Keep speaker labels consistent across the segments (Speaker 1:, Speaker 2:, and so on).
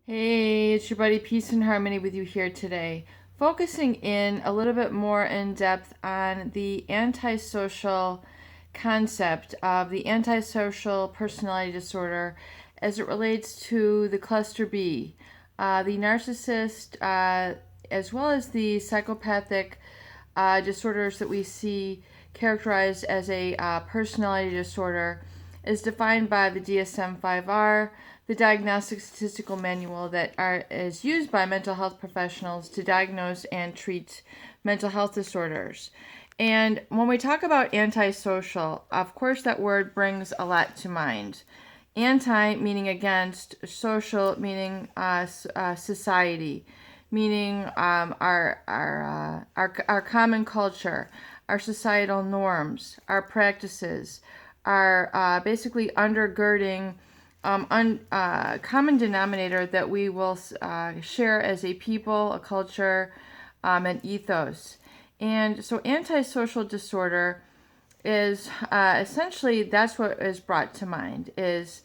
Speaker 1: Hey, it's your buddy Peace and Harmony with you here today, focusing in a little bit more in depth on the antisocial concept of the antisocial personality disorder as it relates to the cluster B, the narcissist, as well as the psychopathic disorders that we see characterized as a personality disorder is defined by the DSM-5R, the Diagnostic Statistical Manual is used by mental health professionals to diagnose and treat mental health disorders. And when we talk about antisocial, of course, that word brings a lot to mind. Anti meaning against, social meaning society, meaning our common culture, our societal norms, our practices, are basically undergirding common denominator that we will share as a people, a culture, an ethos. And so antisocial disorder is essentially, that's what is brought to mind, is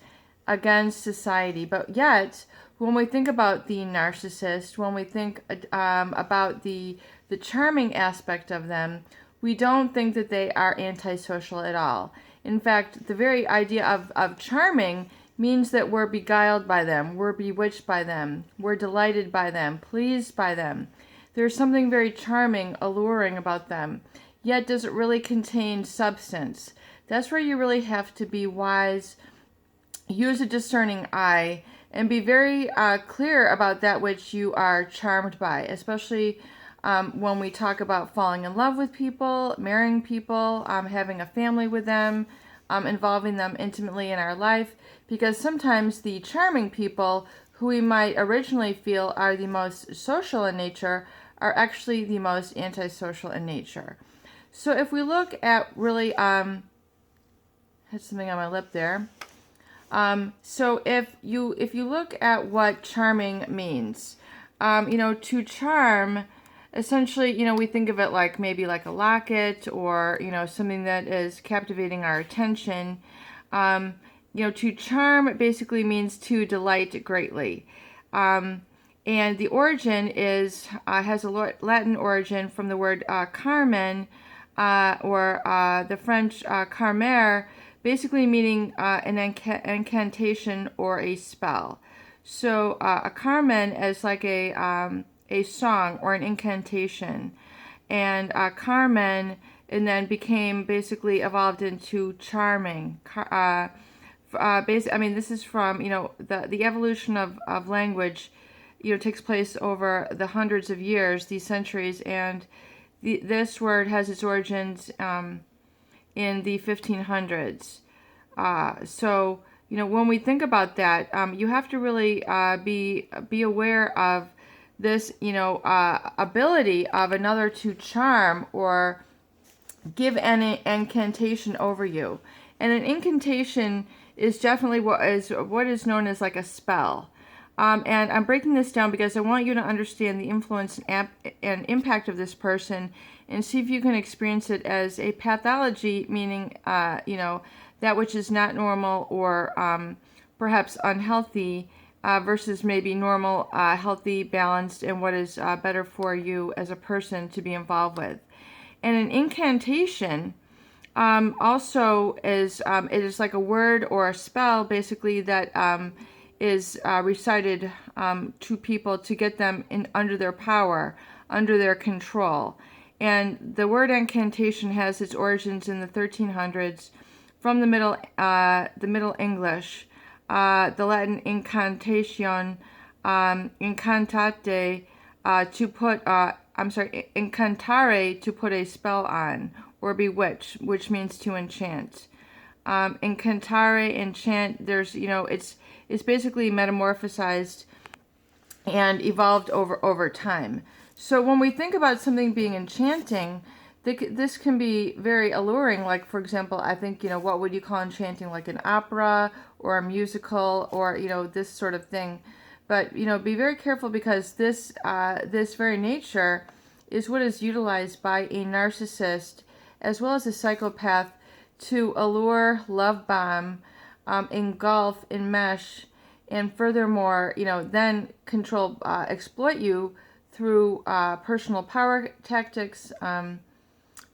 Speaker 1: against society. But yet, when we think about the narcissist, when we think about the charming aspect of them, we don't think that they are antisocial at all. In fact, the very idea of charming means that we're beguiled by them, we're bewitched by them, we're delighted by them, pleased by them. There's something very charming, alluring about them. Yet, does it really contain substance? That's where you really have to be wise, use a discerning eye, and be very clear about that which you are charmed by, especially when we talk about falling in love with people, marrying people, having a family with them, involving them intimately in our life, because sometimes the charming people who we might originally feel are the most social in nature are actually the most antisocial in nature. So if we look at really, had something on my lip there. So if you look at what charming means, to charm, essentially, we think of it like maybe like a locket or, something that is captivating our attention. To charm basically means to delight greatly. And the origin has a Latin origin from the word Carmen, or the French Carmer, basically meaning an incantation or a spell. So a Carmen is like a song or an incantation, and Carmen, and then became basically evolved into charming. This is from the evolution of language. Takes place over the hundreds of years, these centuries, and this word has its origins in the 1500s. So, when we think about that, you have to really be aware of this, ability of another to charm or give an incantation over you. And an incantation is definitely what is known as like a spell. And I'm breaking this down because I want you to understand the influence and impact of this person, and see if you can experience it as a pathology, meaning, that which is not normal or perhaps unhealthy, versus maybe normal, healthy, balanced, and what is better for you as a person to be involved with. And an incantation also is it is like a word or a spell, basically, that is recited to people to get them under their power, under their control. And the word incantation has its origins in the 1300s from the Middle English, the Latin incantation, incantate, incantare, to put a spell on, or bewitch, which means to enchant. Incantare, enchant, it's basically metamorphosized and evolved over time. So when we think about something being enchanting, this can be very alluring. Like, for example, I think, what would you call enchanting? Like an opera or a musical, or, this sort of thing. But, be very careful, because this very nature is what is utilized by a narcissist as well as a psychopath to allure, love bomb, engulf, enmesh, and furthermore, then exploit you through personal power tactics,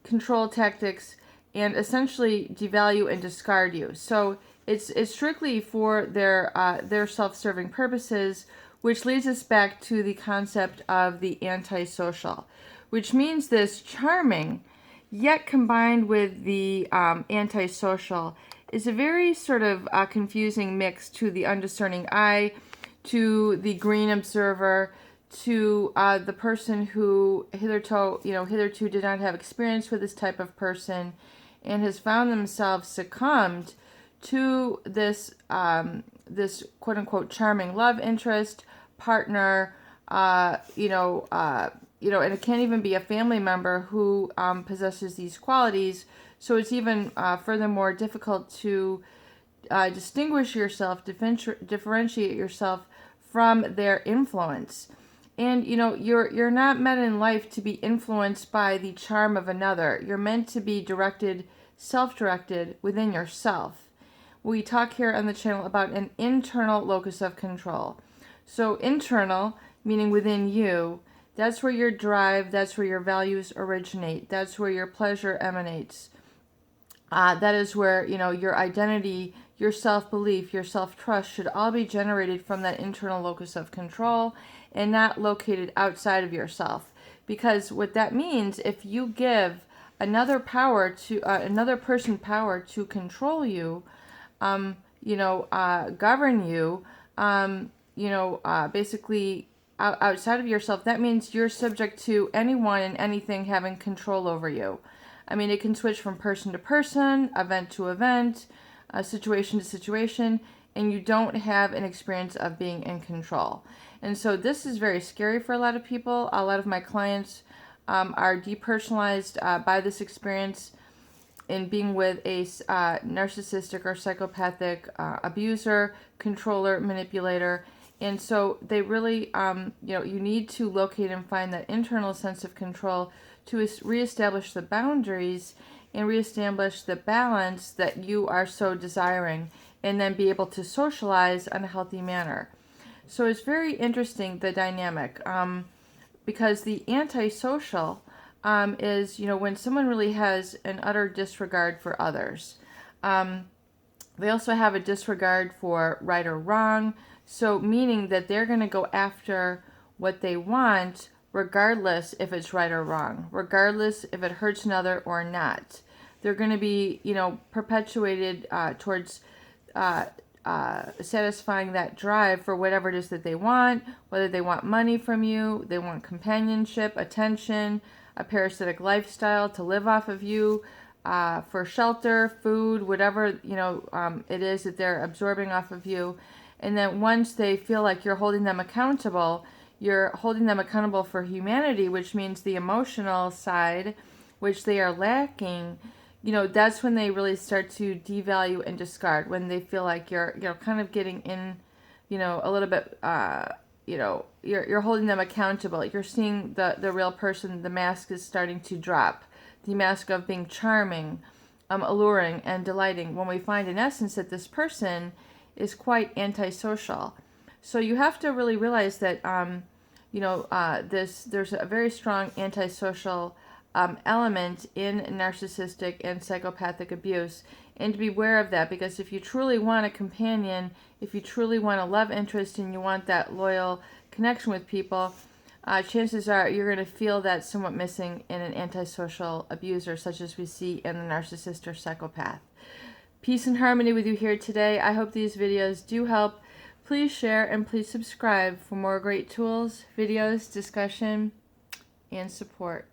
Speaker 1: control tactics, and essentially devalue and discard you. So it's strictly for their self-serving purposes, which leads us back to the concept of the antisocial, which means this charming, yet combined with the antisocial, is a very sort of confusing mix to the undiscerning eye, to the green observer, to the person who hitherto did not have experience with this type of person, and has found themselves succumbed to this this quote unquote charming love interest, partner, and it can't even be a family member who possesses these qualities. So it's even furthermore difficult to distinguish yourself, differentiate yourself from their influence. And you're not meant in life to be influenced by the charm of another. You're meant to be directed, self-directed within yourself. We talk here on the channel about an internal locus of control. So internal, meaning within you, that's where your drive, that's where your values originate, that's where your pleasure emanates. That is where, your identity, your self-belief, your self-trust should all be generated from that internal locus of control and not located outside of yourself. Because what that means, if you give another person power to control you, govern you, basically outside of yourself, that means you're subject to anyone and anything having control over you. I mean, it can switch from person to person, event to event, situation to situation, and you don't have an experience of being in control. And so this is very scary for a lot of people. A lot of my clients are depersonalized by this experience in being with a narcissistic or psychopathic abuser, controller, manipulator. And so they really, you need to locate and find that internal sense of control to reestablish the boundaries and reestablish the balance that you are so desiring, and then be able to socialize in a healthy manner. So it's very interesting, the dynamic, because the antisocial is, when someone really has an utter disregard for others. They also have a disregard for right or wrong, so meaning that they're going to go after what they want regardless if it's right or wrong, regardless if it hurts another or not. They're going to be, perpetuated towards satisfying that drive for whatever it is that they want, whether they want money from you, they want companionship, attention, a parasitic lifestyle to live off of you, for shelter, food, whatever, it is that they're absorbing off of you. And then once they feel like you're holding them accountable, you're holding them accountable for humanity, which means the emotional side, which they are lacking, that's when they really start to devalue and discard, when they feel like you're kind of getting in, a little bit, you're holding them accountable. You're seeing the real person. The mask is starting to drop. The mask of being charming, alluring, and delighting, when we find in essence that this person is quite antisocial. So you have to really realize that, there's a very strong antisocial element in narcissistic and psychopathic abuse, and to be aware of that, because if you truly want a companion, if you truly want a love interest, and you want that loyal connection with people, chances are you're going to feel that somewhat missing in an antisocial abuser, such as we see in the narcissist or psychopath. Peace and harmony with you here today. I hope these videos do help. Please share and please subscribe for more great tools, videos, discussion, and support.